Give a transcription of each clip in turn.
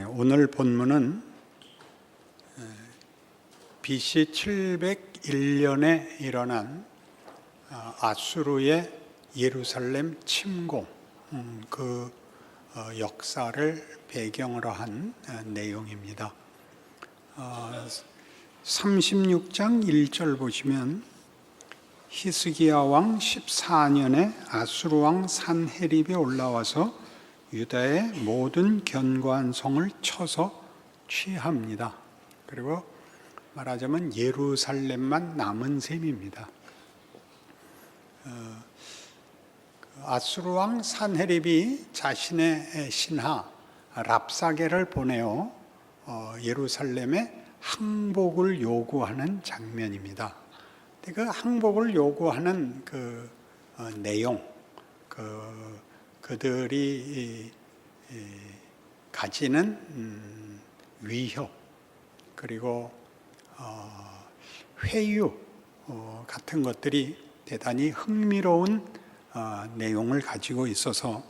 오늘 본문은 BC 701년에 일어난 아수르의 예루살렘 침공 그 역사를 배경으로 한 내용입니다. 36장 1절 보시면 히스기야 왕 14년에 아수르 왕 산헤립이 올라와서 유다의 모든 견고한 성을 쳐서 취합니다. 그리고 말하자면 예루살렘만 남은 셈입니다. 아수르 왕 산헤립이 자신의 신하 랍사게를 보내어 예루살렘에 항복을 요구하는 장면입니다. 그 항복을 요구하는 그 내용, 그들이 가지는 위협, 그리고 회유 같은 것들이 대단히 흥미로운 내용을 가지고 있어서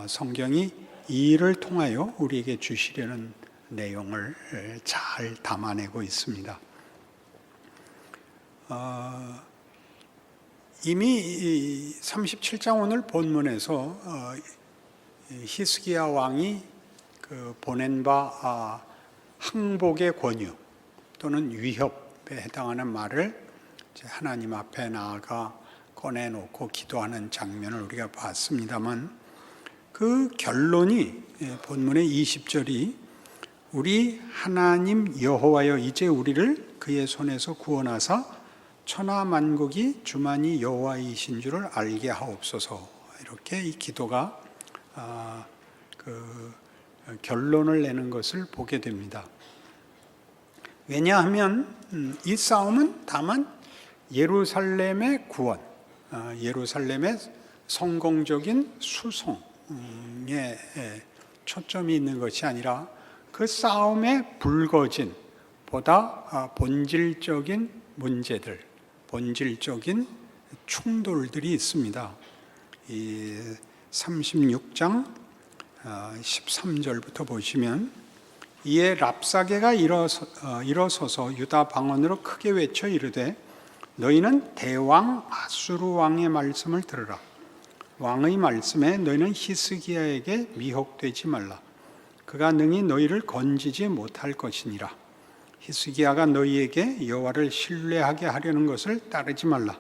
성경이 이 일을 통하여 우리에게 주시려는 내용을 잘 담아내고 있습니다. 이미 37장 오늘 본문에서 히스기야 왕이 보낸 바 항복의 권유 또는 위협에 해당하는 말을 하나님 앞에 나아가 꺼내놓고 기도하는 장면을 우리가 봤습니다만, 그 결론이 본문의 20절이 우리 하나님 여호와여 이제 우리를 그의 손에서 구원하사 천하 만국이 주만이 여호와이신 줄을 알게 하옵소서, 이렇게 이 기도가 결론을 내는 것을 보게 됩니다. 왜냐하면 이 싸움은 다만 예루살렘의 구원, 예루살렘의 성공적인 수송에 초점이 있는 것이 아니라 그 싸움의 불거진 보다 본질적인 문제들, 본질적인 충돌들이 있습니다. 이 36장 13절부터 보시면 이에 랍사게가 일어서서 유다 방언으로 크게 외쳐 이르되 너희는 대왕 아수르 왕의 말씀을 들으라. 왕의 말씀에 너희는 히스기야에게 미혹되지 말라. 그가 능히 너희를 건지지 못할 것이니라. 히스기야가 너희에게 여호와를 신뢰하게 하려는 것을 따르지 말라.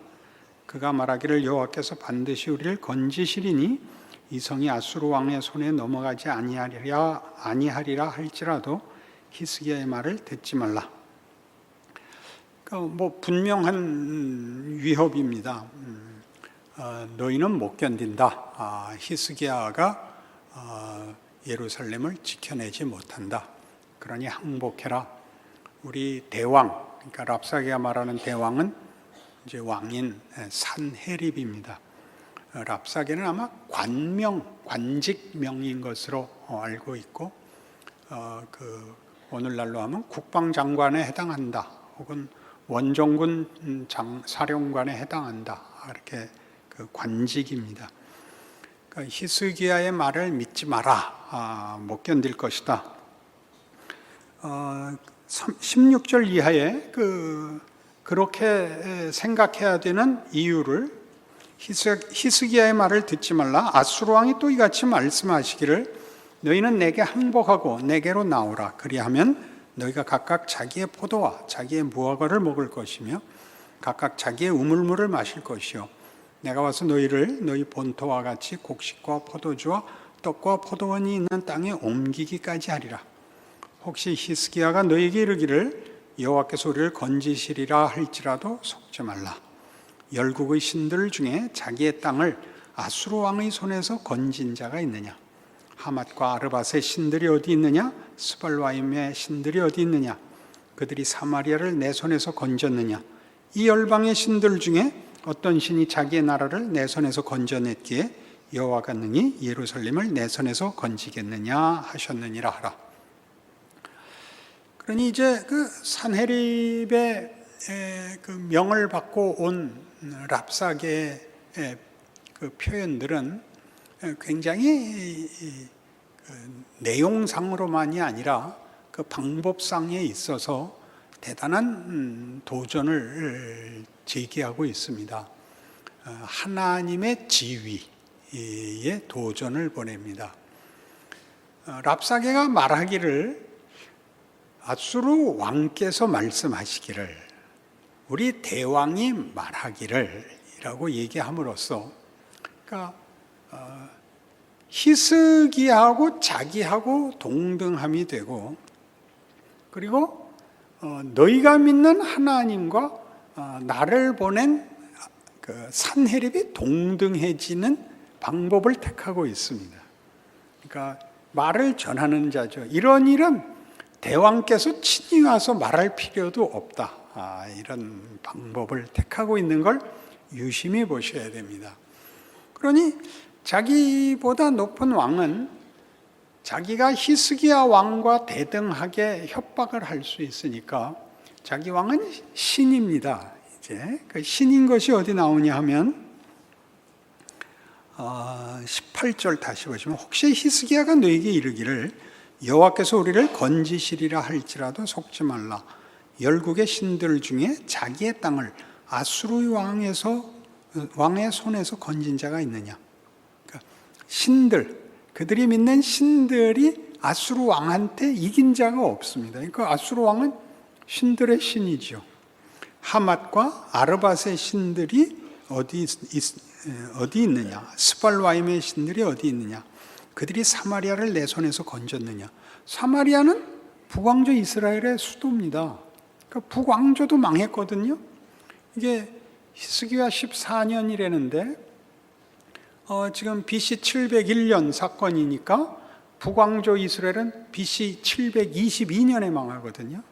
그가 말하기를 여호와께서 반드시 우리를 건지시리니 이 성이 아수르 왕의 손에 넘어가지 아니하리라 할지라도 히스기야의 말을 듣지 말라. 분명한 위협입니다. 너희는 못 견딘다. 히스기야가 예루살렘을 지켜내지 못한다. 그러니 항복해라. 우리 대왕, 그러니까 랍사게가 말하는 대왕은 이제 왕인 산헤립입니다. 랍사게는 아마 관직명인 것으로 알고 있고, 오늘날로 하면 국방장관에 해당한다, 혹은 원정군 사령관에 해당한다, 이렇게 관직입니다. 그러니까 히스기야의 말을 믿지 마라. 못 견딜 것이다. 16절 이하에 그렇게 생각해야 되는 이유를 히스기야의 말을 듣지 말라. 아수르 왕이 또 이같이 말씀하시기를 너희는 내게 항복하고 내게로 나오라. 그리하면 너희가 각각 자기의 포도와 자기의 무화과를 먹을 것이며 각각 자기의 우물물을 마실 것이요 내가 와서 너희를 너희 본토와 같이 곡식과 포도주와 떡과 포도원이 있는 땅에 옮기기까지 하리라. 혹시 히스기야가 너희에게 이르기를 여호와께서 우리를 건지시리라 할지라도 속지 말라. 열국의 신들 중에 자기의 땅을 아수르 왕의 손에서 건진 자가 있느냐? 하맛과 아르밧의 신들이 어디 있느냐? 스발와임의 신들이 어디 있느냐? 그들이 사마리아를 내 손에서 건졌느냐? 이 열방의 신들 중에 어떤 신이 자기의 나라를 내 손에서 건져냈기에 여호와가 능히 예루살렘을 내 손에서 건지겠느냐 하셨느니라 하라. 그러니 이제 산헤립의 명을 받고 온 랍사게의 표현들은 굉장히 내용상으로만이 아니라 그 방법상에 있어서 대단한 도전을 제기하고 있습니다. 하나님의 지위에 도전을 보냅니다. 랍사게가 말하기를, 아수르 왕께서 말씀하시기를, 우리 대왕이 말하기를 이라고 얘기함으로써, 그러니까 히스기야하고 자기하고 동등함이 되고, 그리고 너희가 믿는 하나님과 나를 보낸 그 산헤립이 동등해지는 방법을 택하고 있습니다. 그러니까 말을 전하는 자죠. 이런 일은 대왕께서 친히 와서 말할 필요도 없다. 이런 방법을 택하고 있는 걸 유심히 보셔야 됩니다. 그러니 자기보다 높은 왕은 자기가 히스기야 왕과 대등하게 협박을 할 수 있으니까, 자기 왕은 신입니다. 이제 그 신인 것이 어디 나오냐 하면 18절 다시 보시면, 혹시 히스기야가 너에게 이르기를 여호와께서 우리를 건지시리라 할지라도 속지 말라. 열국의 신들 중에 자기의 땅을 아수르 왕의 손에서 건진 자가 있느냐. 그러니까 신들, 그들이 믿는 신들이 아수르 왕한테 이긴 자가 없습니다. 그러니까 아수르 왕은 신들의 신이죠. 하맛과 아르밧의 신들이 어디 있느냐? 스발와임의 신들이 어디 있느냐? 그들이 사마리아를 내 손에서 건졌느냐? 사마리아는 북왕조 이스라엘의 수도입니다. 그러니까 북왕조도 망했거든요. 이게 히스기야 14년이라는데 지금 BC 701년 사건이니까 북왕조 이스라엘은 BC 722년에 망하거든요.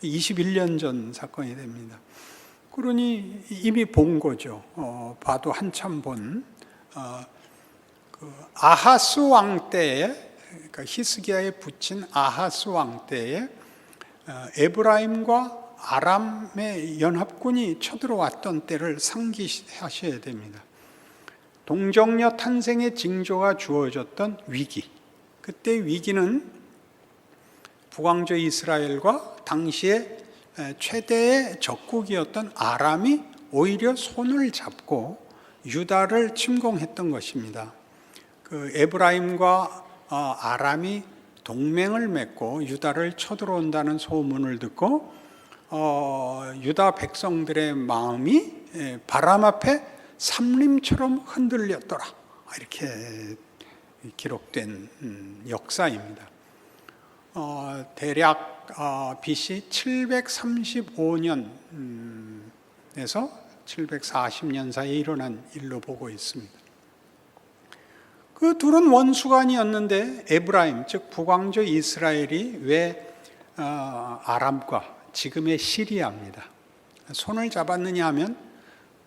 21년 전 사건이 됩니다. 그러니 이미 본 거죠. 봐도 한참 본. 그 아하스 왕 때에, 그러니까 히스기야에 붙인 아하스 왕 때에 에브라임과 아람의 연합군이 쳐들어왔던 때를 상기하셔야 됩니다. 동정녀 탄생의 징조가 주어졌던 위기. 그때 위기는 북왕조 이스라엘과 당시에 최대의 적국이었던 아람이 오히려 손을 잡고 유다를 침공했던 것입니다. 그 에브라임과 아람이 동맹을 맺고 유다를 쳐들어온다는 소문을 듣고 유다 백성들의 마음이 바람 앞에 삼림처럼 흔들렸더라. 이렇게 기록된 역사입니다. 대략 BC 735년에서 740년 사이에 일어난 일로 보고 있습니다. 그 둘은 원수간이었는데 에브라임, 즉 북왕조 이스라엘이 왜 아람과 지금의 시리아입니다. 손을 잡았느냐 하면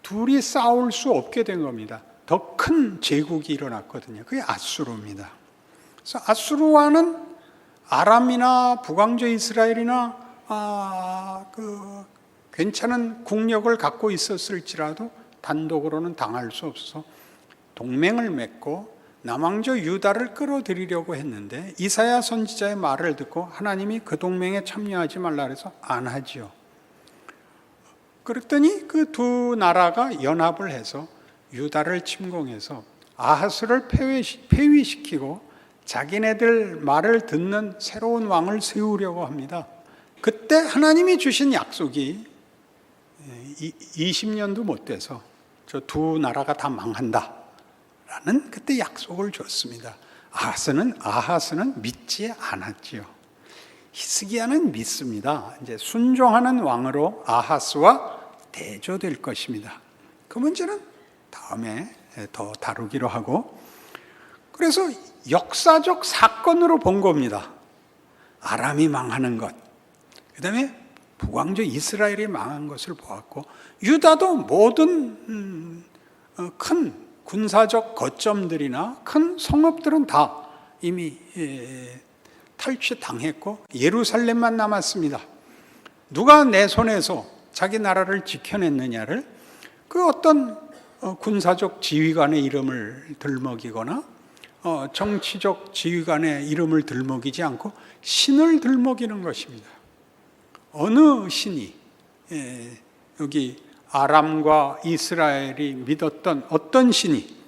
둘이 싸울 수 없게 된 겁니다. 더 큰 제국이 일어났거든요. 그게 아수르입니다. 그래서 아수르와는 아람이나 북왕조 이스라엘이나 그 괜찮은 국력을 갖고 있었을지라도 단독으로는 당할 수 없어서 동맹을 맺고 남왕조 유다를 끌어들이려고 했는데, 이사야 선지자의 말을 듣고 하나님이 그 동맹에 참여하지 말라 그래서 안 하지요. 그랬더니 그 두 나라가 연합을 해서 유다를 침공해서 아하스를 폐위시키고 자기네들 말을 듣는 새로운 왕을 세우려고 합니다. 그때 하나님이 주신 약속이 20년도 못 돼서 저 두 나라가 다 망한다 라는 그때 약속을 줬습니다. 아하스는 믿지 않았지요. 히스기야는 믿습니다. 이제 순종하는 왕으로 아하스와 대조될 것입니다. 그 문제는 다음에 더 다루기로 하고, 그래서 역사적 사건으로 본 겁니다. 아람이 망하는 것, 그 다음에 북왕조 이스라엘이 망한 것을 보았고, 유다도 모든 큰 군사적 거점들이나 큰 성읍들은 다 이미 탈취당했고 예루살렘만 남았습니다. 누가 내 손에서 자기 나라를 지켜냈느냐를 그 어떤 군사적 지휘관의 이름을 들먹이거나 정치적 지휘관의 이름을 들먹이지 않고 신을 들먹이는 것입니다. 어느 신이 여기 아람과 이스라엘이 믿었던 어떤 신이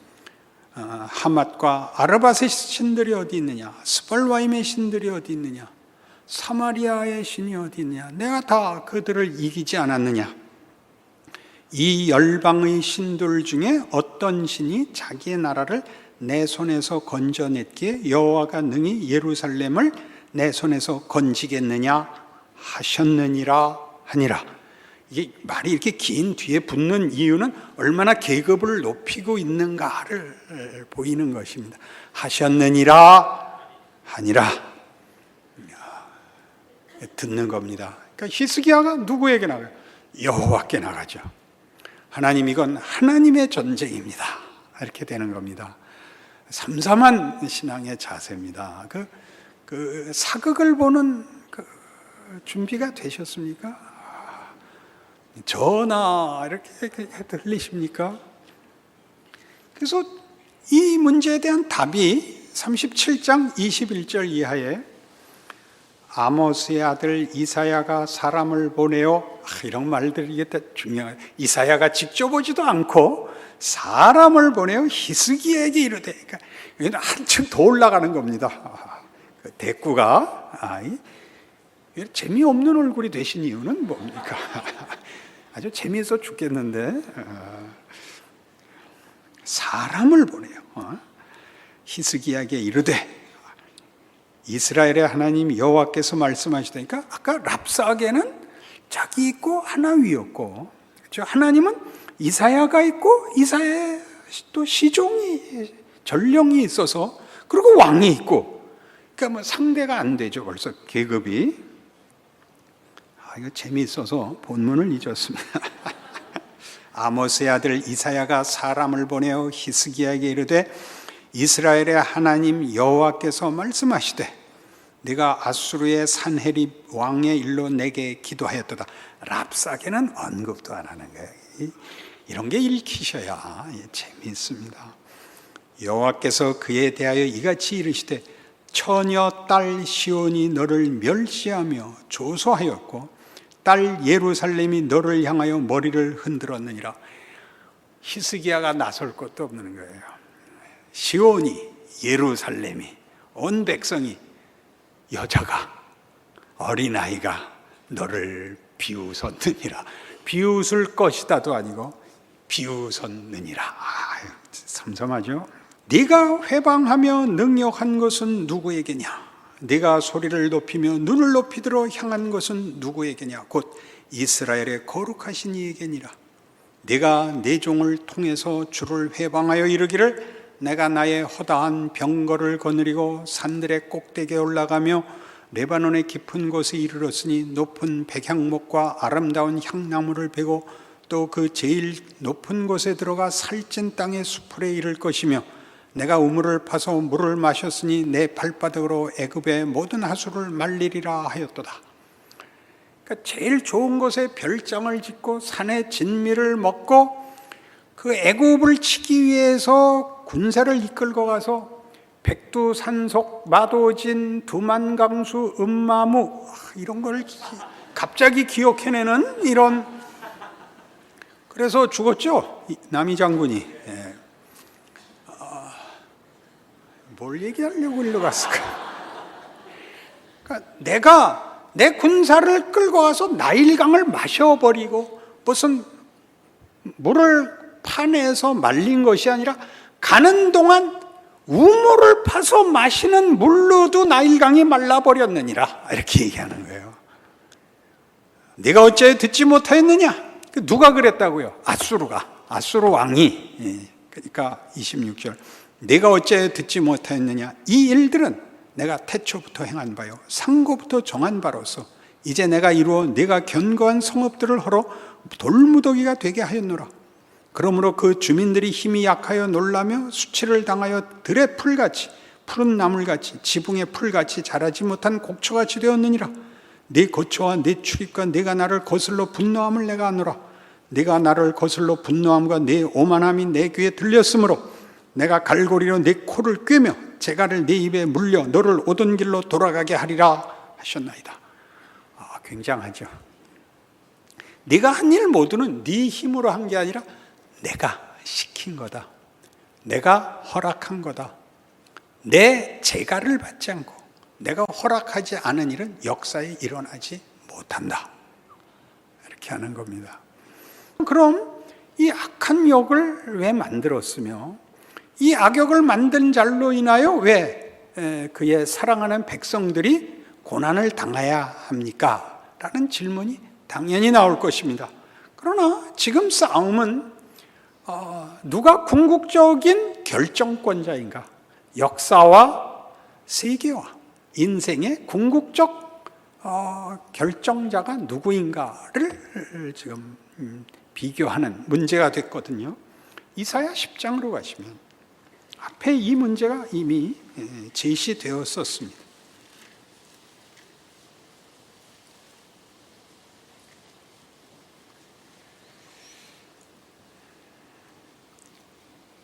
하맛과 아르밧의 신들이 어디 있느냐, 스발와임의 신들이 어디 있느냐, 사마리아의 신이 어디 있느냐, 내가 다 그들을 이기지 않았느냐. 이 열방의 신들 중에 어떤 신이 자기의 나라를 내 손에서 건져냈기에 여호와가 능히 예루살렘을 내 손에서 건지겠느냐 하셨느니라 하니라. 이게 말이 이렇게 긴 뒤에 붙는 이유는 얼마나 계급을 높이고 있는가를 보이는 것입니다. 하셨느니라 하니라. 듣는 겁니다. 그러니까 히스기야가 누구에게 나가요? 여호와께 나가죠. 하나님, 이건 하나님의 전쟁입니다. 이렇게 되는 겁니다. 삼삼한 신앙의 자세입니다. 그 사극을 보는 준비가 되셨습니까? 전하 이렇게 들리십니까? 그래서 이 문제에 대한 답이 37장 21절 이하에 아모스의 아들 이사야가 사람을 보내어, 이런 말들이 이게 중요해요. 이사야가 직접 오지도 않고 사람을 보내어 히스기야에게 이르되, 그러니까 한층 더 올라가는 겁니다. 그 대꾸가 재미없는 얼굴이 되신 이유는 뭡니까? 아주 재미있어 죽겠는데, 사람을 보내요. 히스기야에게 이르되, 이스라엘의 하나님 여호와께서 말씀하시다니까, 아까 랍사게는 자기 있고 하나 위였고, 그렇죠? 하나님은 이사야가 있고 이사야의 또 시종이, 전령이 있어서, 그리고 왕이 있고, 그러니까 뭐 상대가 안 되죠. 벌써 계급이. 이거 재미있어서 본문을 잊었습니다. 아모스의 아들 이사야가 사람을 보내어 히스기야에게 이르되, 이스라엘의 하나님 여호와께서 말씀하시되, 네가 아수르의 산헤립 왕의 일로 내게 기도하였도다. 랍사게는 언급도 안 하는 거예요. 이런 게 읽히셔야 재미있습니다. 여호와께서 그에 대하여 이같이 이르시되, 처녀 딸 시온이 너를 멸시하며 조소하였고 딸 예루살렘이 너를 향하여 머리를 흔들었느니라. 히스기야가 나설 것도 없는 거예요. 시온이, 예루살렘이, 온 백성이, 여자가, 어린아이가 너를 비웃었느니라. 비웃을 것이다도 아니고 비웃었느니라. 삼삼하죠. 네가 회방하며 능력한 것은 누구에게냐? 네가 소리를 높이며 눈을 높이 들어 향한 것은 누구에게냐? 곧 이스라엘의 거룩하신 이에게니라. 네가 내 종을 통해서 주를 회방하여 이르기를, 내가 나의 허다한 병거를 거느리고 산들의 꼭대기에 올라가며 레바논의 깊은 곳에 이르렀으니 높은 백향목과 아름다운 향나무를 베고 또 그 제일 높은 곳에 들어가 살찐 땅의 수풀에 이를 것이며, 내가 우물을 파서 물을 마셨으니 내 발바닥으로 애굽의 모든 하수를 말리리라 하였도다. 그러니까 제일 좋은 곳에 별장을 짓고 산의 진미를 먹고 그 애굽을 치기 위해서 군사를 이끌고 가서 백두산속, 마도진, 두만강수, 음마무, 이런 걸 갑자기 기억해내는 이런. 그래서 죽었죠, 남이 장군이. 뭘 얘기하려고 일로 갔을까? 그러니까 내가 내 군사를 끌고 가서 나일강을 마셔버리고, 무슨 물을 파내서 말린 것이 아니라 가는 동안 우물을 파서 마시는 물로도 나일강이 말라버렸느니라. 이렇게 얘기하는 거예요. 네가 어찌하여 듣지 못하였느냐? 누가 그랬다고요? 아수르 왕이. 그러니까 26절, 네가 어찌하여 듣지 못하였느냐? 이 일들은 내가 태초부터 행한 바요 상고부터 정한 바로서 이제 내가 이루어 네가 견고한 성읍들을 헐어 돌무더기가 되게 하였노라. 그러므로 그 주민들이 힘이 약하여 놀라며 수치를 당하여 들의 풀같이, 푸른 나물같이, 지붕의 풀같이 자라지 못한 곡초같이 되었느니라. 네 고초와 네 출입과 네가 나를 거슬러 분노함을 내가 아노라. 네가 나를 거슬러 분노함과 네 오만함이 내 귀에 들렸으므로 내가 갈고리로 네 코를 꿰며 재갈을 네 입에 물려 너를 오던 길로 돌아가게 하리라 하셨나이다. 굉장하죠. 네가 한 일 모두는 네 힘으로 한 게 아니라 내가 시킨 거다. 내가 허락한 거다. 내 재갈을 받지 않고 내가 허락하지 않은 일은 역사에 일어나지 못한다. 이렇게 하는 겁니다. 그럼 이 악한 역을 왜 만들었으며 이 악역을 만든 자로 인하여 왜 그의 사랑하는 백성들이 고난을 당해야 합니까? 라는 질문이 당연히 나올 것입니다. 그러나 지금 싸움은 누가 궁극적인 결정권자인가? 역사와 세계와 인생의 궁극적 결정자가 누구인가를 지금 비교하는 문제가 됐거든요. 이사야 10장으로 가시면 앞에 이 문제가 이미 제시되었었습니다.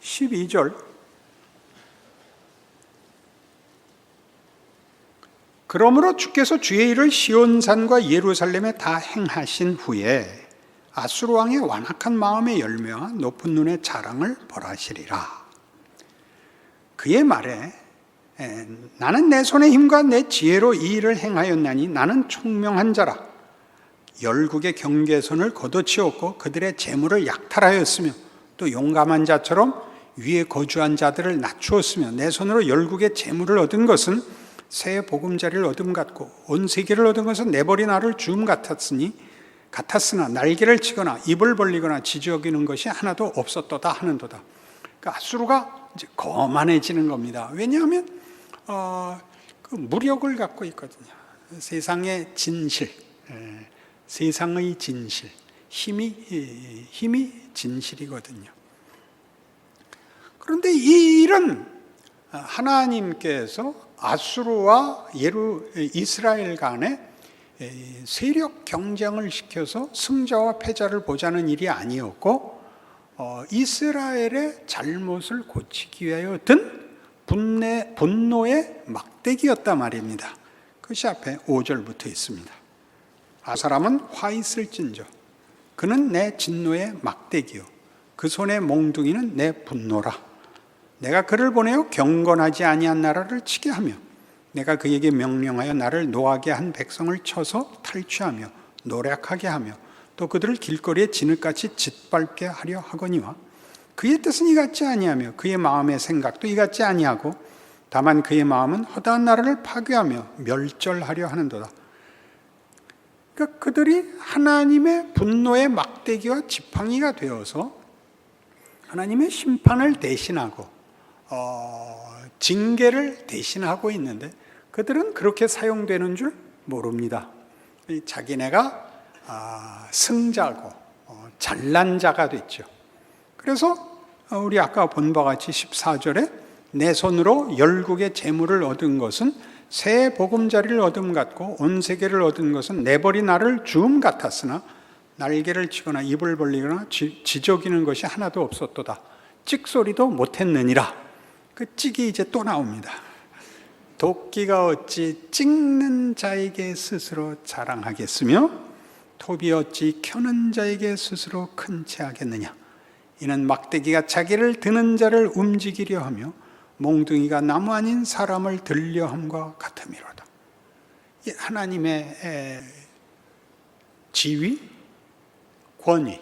(12절) 그러므로 주께서 주의 일을 시온산과 예루살렘에 다 행하신 후에 아수르 왕의 완악한 마음의 열매와 높은 눈의 자랑을 벌하시리라. 그의 말에 나는 내 손의 힘과 내 지혜로 이 일을 행하였나니 나는 총명한 자라. 열국의 경계선을 걷어치웠고 그들의 재물을 약탈하였으며 또 용감한 자처럼 위에 거주한 자들을 낮추었으며 내 손으로 열국의 재물을 얻은 것은 새 보금자리를 얻음 같고 온 세계를 얻은 것은 내버린 알을 주음 같았으나 날개를 치거나 입을 벌리거나 지저귀는 것이 하나도 없었도다 하는도다. 그러니까 아수르가 이제 거만해지는 겁니다. 왜냐하면 그 무력을 갖고 있거든요. 세상의 진실, 세상의 진실, 힘이 진실이거든요. 그런데 이 일은 하나님께서 아수르와 이스라엘 간에 세력 경쟁을 시켜서 승자와 패자를 보자는 일이 아니었고 이스라엘의 잘못을 고치기 위하여 든 분노의 막대기였단 말입니다. 그것이 앞에 5절부터 있습니다. 아 사람은 화 있을진저 그는 내 진노의 막대기요 그 손의 몽둥이는 내 분노라. 내가 그를 보내어 경건하지 아니한 나라를 치게 하며 내가 그에게 명령하여 나를 노하게 한 백성을 쳐서 탈취하며 노략하게 하며 또 그들을 길거리에 진흙같이 짓밟게 하려 하거니와 그의 뜻은 이같지 아니하며 그의 마음의 생각도 이같지 아니하고 다만 그의 마음은 허다한 나라를 파괴하며 멸절하려 하는도다. 그러니까 그들이 하나님의 분노의 막대기와 지팡이가 되어서 하나님의 심판을 대신하고 징계를 대신하고 있는데 그들은 그렇게 사용되는 줄 모릅니다. 자기네가 승자고 잘난 자가 됐죠. 그래서 우리 아까 본 바와 같이 14절에 내 손으로 열국의 재물을 얻은 것은 새 보금자리를 얻음 같고 온 세계를 얻은 것은 내버린 알을 주음 같았으나 날개를 치거나 입을 벌리거나 지저귀는 것이 하나도 없었도다. 찍소리도 못했느니라. 그 찍이 이제 또 나옵니다. 도끼가 어찌 찍는 자에게 스스로 자랑하겠으며 톱이 어찌 켜는 자에게 스스로 큰 체하겠느냐. 이는 막대기가 자기를 드는 자를 움직이려 하며 몽둥이가 나무 아닌 사람을 들려 함과 같음이로다. 하나님의 지위, 권위,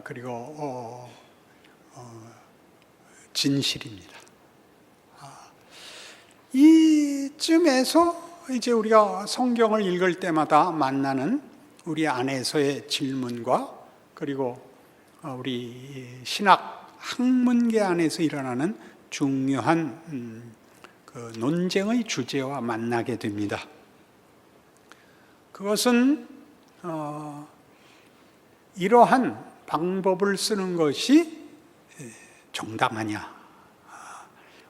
그리고 진실입니다. 이쯤에서 이제 우리가 성경을 읽을 때마다 만나는 우리 안에서의 질문과 그리고 우리 신학 학문계 안에서 일어나는 중요한 그 논쟁의 주제와 만나게 됩니다. 그것은 이러한 방법을 쓰는 것이 정당하냐,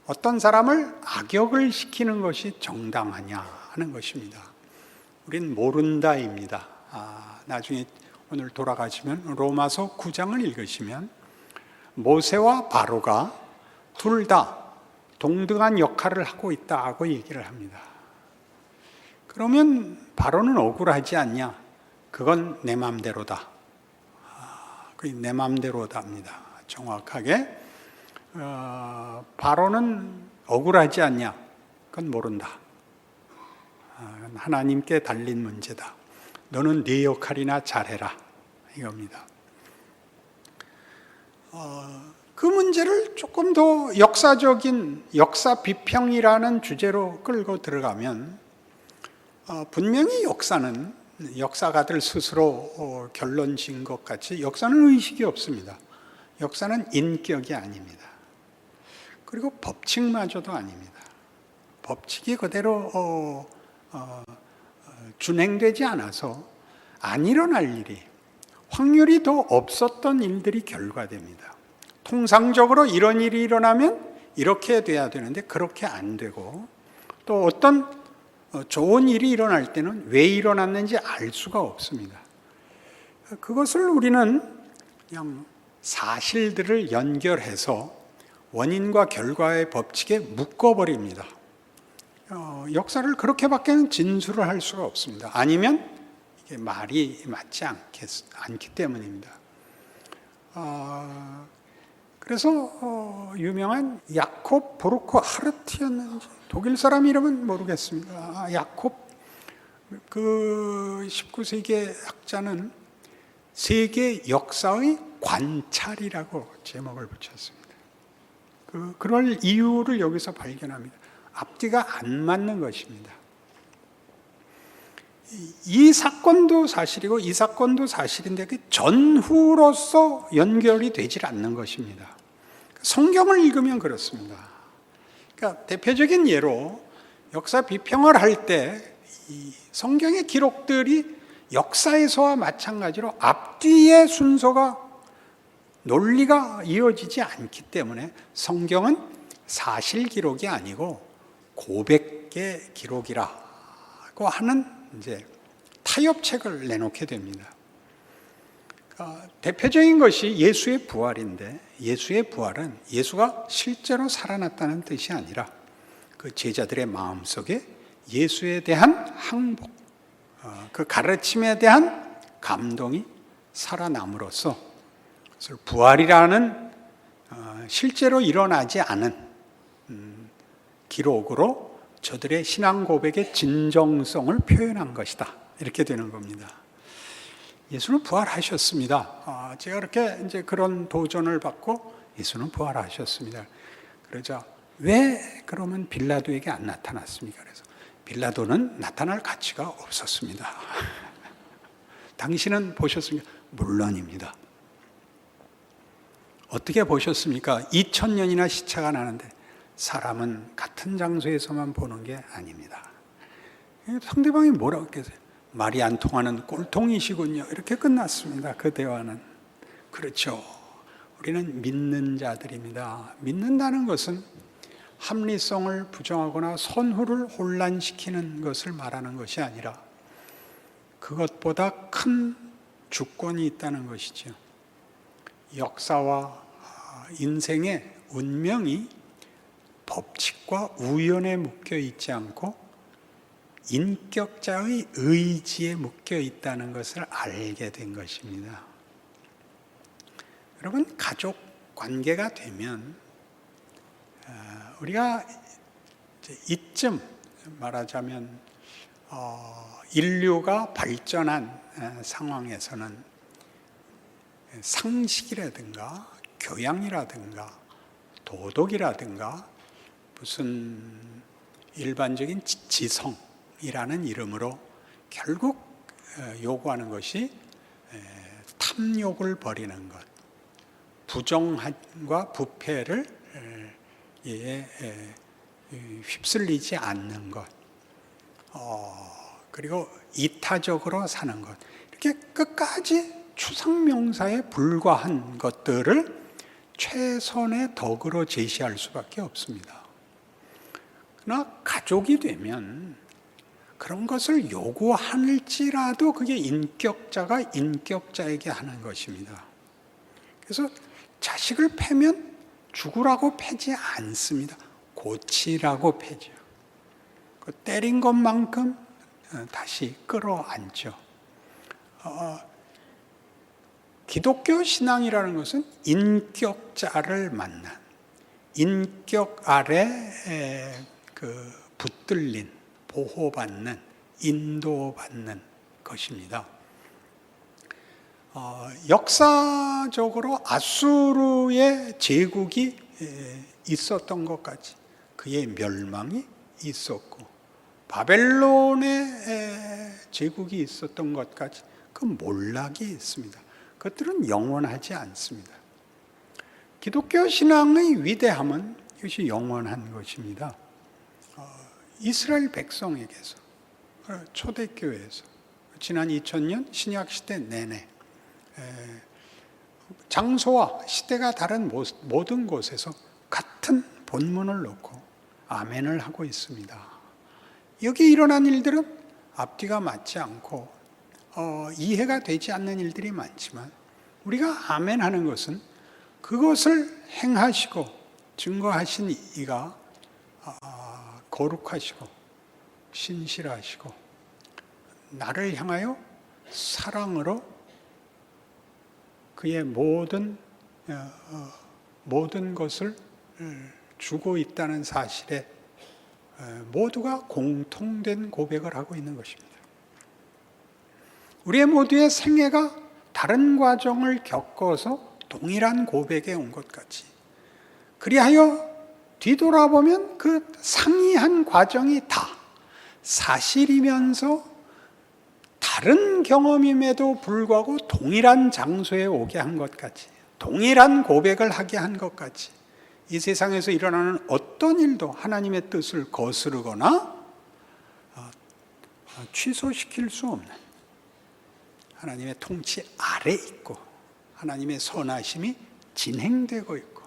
어떤 사람을 악역을 시키는 것이 정당하냐 하는 것입니다. 우린 모른다입니다. 나중에 오늘 돌아가시면 로마서 9장을 읽으시면 모세와 바로가 둘 다 동등한 역할을 하고 있다고 얘기를 합니다. 그러면 바로는 억울하지 않냐? 그건 내 맘대로다. 그게 내 맘대로답니다. 정확하게 바로는 억울하지 않냐? 그건 모른다. 하나님께 달린 문제다. 너는 네 역할이나 잘해라. 이겁니다. 그 문제를 조금 더 역사적인 역사 비평이라는 주제로 끌고 들어가면 분명히 역사가들 스스로 결론 지은 것 같이 역사는 의식이 없습니다. 역사는 인격이 아닙니다. 그리고 법칙마저도 아닙니다. 법칙이 그대로 준행되지 않아서 안 일어날 일이, 확률이 더 없었던 일들이 결과됩니다. 통상적으로 이런 일이 일어나면 이렇게 돼야 되는데 그렇게 안 되고, 또 어떤 좋은 일이 일어날 때는 왜 일어났는지 알 수가 없습니다. 그것을 우리는 그냥 사실들을 연결해서 원인과 결과의 법칙에 묶어버립니다. 역사를 그렇게밖에는 진술을 할 수가 없습니다. 아니면 이게 말이 맞지 않기 때문입니다. 그래서 유명한 야콥 브루크 하르트였는지 독일 사람 이름은 모르겠습니다. 야콥 그 19세기 학자는 세계 역사의 관찰이라고 제목을 붙였습니다. 그럴 이유를 여기서 발견합니다. 앞뒤가 안 맞는 것입니다. 이 사건도 사실이고 이 사건도 사실인데 그 전후로서 연결이 되질 않는 것입니다. 성경을 읽으면 그렇습니다. 그러니까 대표적인 예로 역사 비평을 할 때 이 성경의 기록들이 역사에서와 마찬가지로 앞뒤의 순서가 논리가 이어지지 않기 때문에 성경은 사실 기록이 아니고 고백의 기록이라고 하는 이제 타협책을 내놓게 됩니다. 대표적인 것이 예수의 부활인데, 예수의 부활은 예수가 실제로 살아났다는 뜻이 아니라 그 제자들의 마음속에 예수에 대한 항복, 그 가르침에 대한 감동이 살아남으로써 부활이라는 실제로 일어나지 않은 기록으로 저들의 신앙 고백의 진정성을 표현한 것이다. 이렇게 되는 겁니다. 예수는 부활하셨습니다. 제가 이렇게 이제 그런 도전을 받고 예수는 부활하셨습니다. 그러자 왜 그러면 빌라도에게 안 나타났습니까? 그래서 빌라도는 나타날 가치가 없었습니다. 당신은 보셨습니까? 물론입니다. 어떻게 보셨습니까? 2000년이나 시차가 나는데 사람은 같은 장소에서만 보는 게 아닙니다. 상대방이 뭐라고 했겠어요? 말이 안 통하는 꼴통이시군요. 이렇게 끝났습니다. 그 대화는. 그렇죠. 우리는 믿는 자들입니다. 믿는다는 것은 합리성을 부정하거나 선후를 혼란시키는 것을 말하는 것이 아니라 그것보다 큰 주권이 있다는 것이죠. 역사와 인생의 운명이 법칙과 우연에 묶여 있지 않고 인격자의 의지에 묶여 있다는 것을 알게 된 것입니다. 여러분, 가족 관계가 되면 우리가 이쯤 말하자면 인류가 발전한 상황에서는 상식이라든가 교양이라든가 도덕이라든가 무슨 일반적인 지성이라는 이름으로 결국 요구하는 것이 탐욕을 버리는 것, 부정함과 부패를 휩쓸리지 않는 것, 그리고 이타적으로 사는 것, 이렇게 끝까지 추상명사에 불과한 것들을 최선의 덕으로 제시할 수밖에 없습니다. 그러나 가족이 되면 그런 것을 요구할지라도 그게 인격자가 인격자에게 하는 것입니다. 그래서 자식을 패면 죽으라고 패지 않습니다. 고치라고 패죠. 그 때린 것만큼 다시 끌어안죠. 기독교 신앙이라는 것은 인격자를 만난, 인격 아래 붙들린, 보호받는, 인도받는 것입니다. 역사적으로 아수르의 제국이 있었던 것까지 그의 멸망이 있었고, 바벨론의 제국이 있었던 것까지 그 몰락이 있습니다. 그것들은 영원하지 않습니다. 기독교 신앙의 위대함은 이것이 영원한 것입니다. 이스라엘 백성에게서, 초대교회에서 지난 2000년 신약시대 내내 장소와 시대가 다른 모든 곳에서 같은 본문을 놓고 아멘을 하고 있습니다. 여기 일어난 일들은 앞뒤가 맞지 않고 이해가 되지 않는 일들이 많지만, 우리가 아멘하는 것은 그것을 행하시고 증거하신 이가 거룩하시고 신실하시고 나를 향하여 사랑으로 그의 모든 것을 주고 있다는 사실에 모두가 공통된 고백을 하고 있는 것입니다. 우리의 모두의 생애가 다른 과정을 겪어서 동일한 고백에 온 것 같이, 그리하여 뒤돌아보면 그 상이한 과정이 다 사실이면서 다른 경험임에도 불구하고 동일한 장소에 오게 한 것 같이, 동일한 고백을 하게 한 것 같이, 이 세상에서 일어나는 어떤 일도 하나님의 뜻을 거스르거나 취소시킬 수 없는 하나님의 통치 아래 있고, 하나님의 선하심이 진행되고 있고,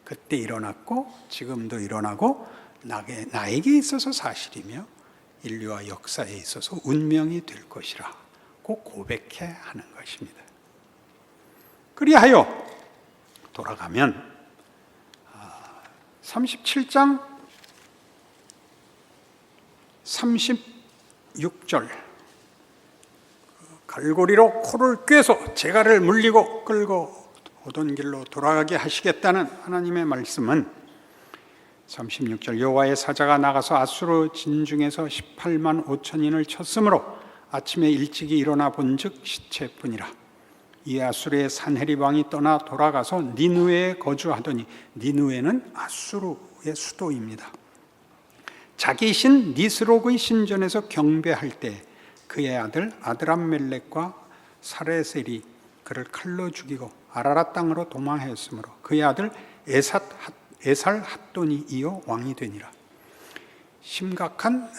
그때 일어났고 지금도 일어나고 나에게 있어서 사실이며 인류와 역사에 있어서 운명이 될 것이라 꼭 고백해 하는 것입니다. 그리하여 돌아가면 37장 36절, 갈고리로 코를 꿰서 재갈을 물리고 끌고 오던 길로 돌아가게 하시겠다는 하나님의 말씀은 36절, 여호와의 사자가 나가서 아수르 진중에서 18만 5천인을 쳤으므로 아침에 일찍이 일어나 본즉 시체뿐이라. 이 아수르의 산헤립 왕이 떠나 돌아가서 니느웨에 거주하더니, 니느웨는 아수르의 수도입니다. 자기 신 니스록의 신전에서 경배할 때 그의 아들 아드람멜렉과 사레셀이 그를 칼로 죽이고 아라랏 땅으로 도망하였으므로 그의 아들 에살핫돈이 이어 왕이 되니라. 심각한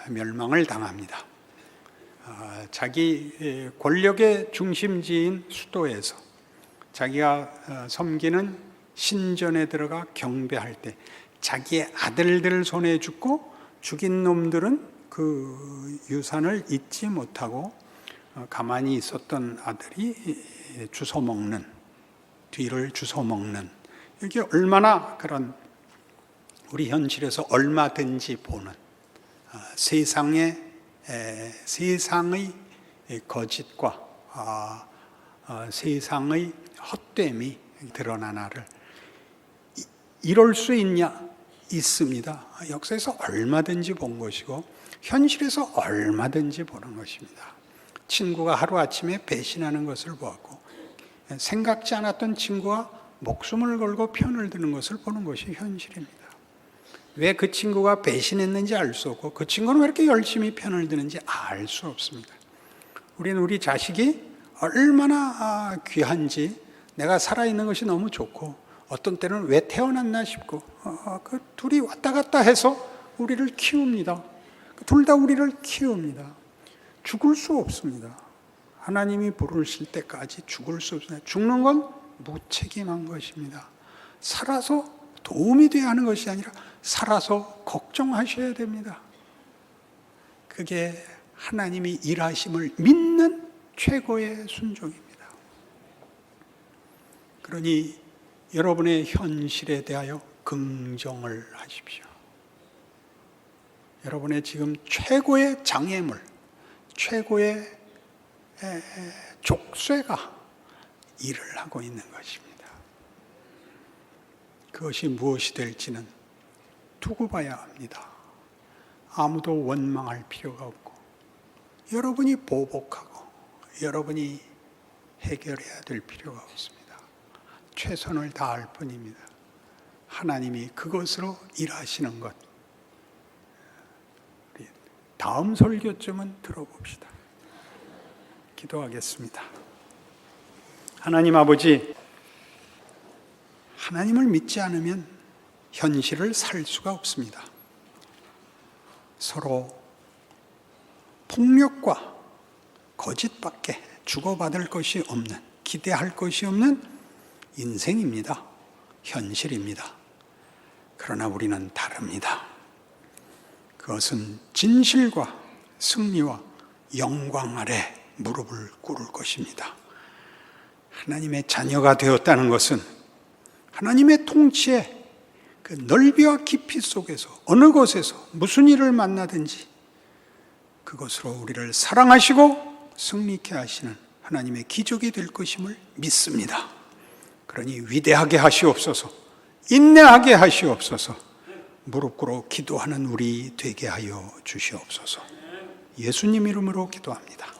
멸망을 당합니다. 자기 권력의 중심지인 수도에서 자기가 섬기는 신전에 들어가 경배할 때 자기의 아들들 손에 죽고, 죽인 놈들은 그 유산을 잊지 못하고 가만히 있었던 아들이 주워먹는, 뒤를 주워먹는, 이게 얼마나 그런 우리 현실에서 얼마든지 보는 세상의 거짓과 세상의 헛됨이 드러나나를 이럴 수 있냐? 있습니다. 역사에서 얼마든지 본 것이고 현실에서 얼마든지 보는 것입니다. 친구가 하루아침에 배신하는 것을 보았고, 생각지 않았던 친구가 목숨을 걸고 편을 드는 것을 보는 것이 현실입니다. 왜 그 친구가 배신했는지 알 수 없고, 그 친구는 왜 이렇게 열심히 편을 드는지 알 수 없습니다. 우리는 우리 자식이 얼마나 귀한지, 내가 살아있는 것이 너무 좋고, 어떤 때는 왜 태어났나 싶고, 그 둘이 왔다 갔다 해서 우리를 키웁니다. 둘 다 우리를 키웁니다. 죽을 수 없습니다. 하나님이 부르실 때까지 죽을 수 없습니다. 죽는 건 무책임한 것입니다. 살아서 도움이 돼야 하는 것이 아니라 살아서 걱정하셔야 됩니다. 그게 하나님이 일하심을 믿는 최고의 순종입니다. 그러니 여러분의 현실에 대하여 긍정을 하십시오. 여러분의 지금 최고의 장애물, 최고의 족쇄가 일을 하고 있는 것입니다. 그것이 무엇이 될지는 두고 봐야 합니다. 아무도 원망할 필요가 없고 여러분이 보복하고 여러분이 해결해야 될 필요가 없습니다. 최선을 다할 뿐입니다. 하나님이 그것으로 일하시는 것, 우리 다음 설교쯤은 들어봅시다. 기도하겠습니다. 하나님 아버지, 하나님을 믿지 않으면 현실을 살 수가 없습니다. 서로 폭력과 거짓밖에 주고받을 것이 없는, 기대할 것이 없는 인생입니다. 현실입니다. 그러나 우리는 다릅니다. 그것은 진실과 승리와 영광 아래 무릎을 꿇을 것입니다. 하나님의 자녀가 되었다는 것은 하나님의 통치의 그 넓이와 깊이 속에서 어느 곳에서 무슨 일을 만나든지 그것으로 우리를 사랑하시고 승리케 하시는 하나님의 기적이 될 것임을 믿습니다. 그러니 위대하게 하시옵소서, 인내하게 하시옵소서, 무릎 꿇어 기도하는 우리 되게 하여 주시옵소서. 예수님 이름으로 기도합니다.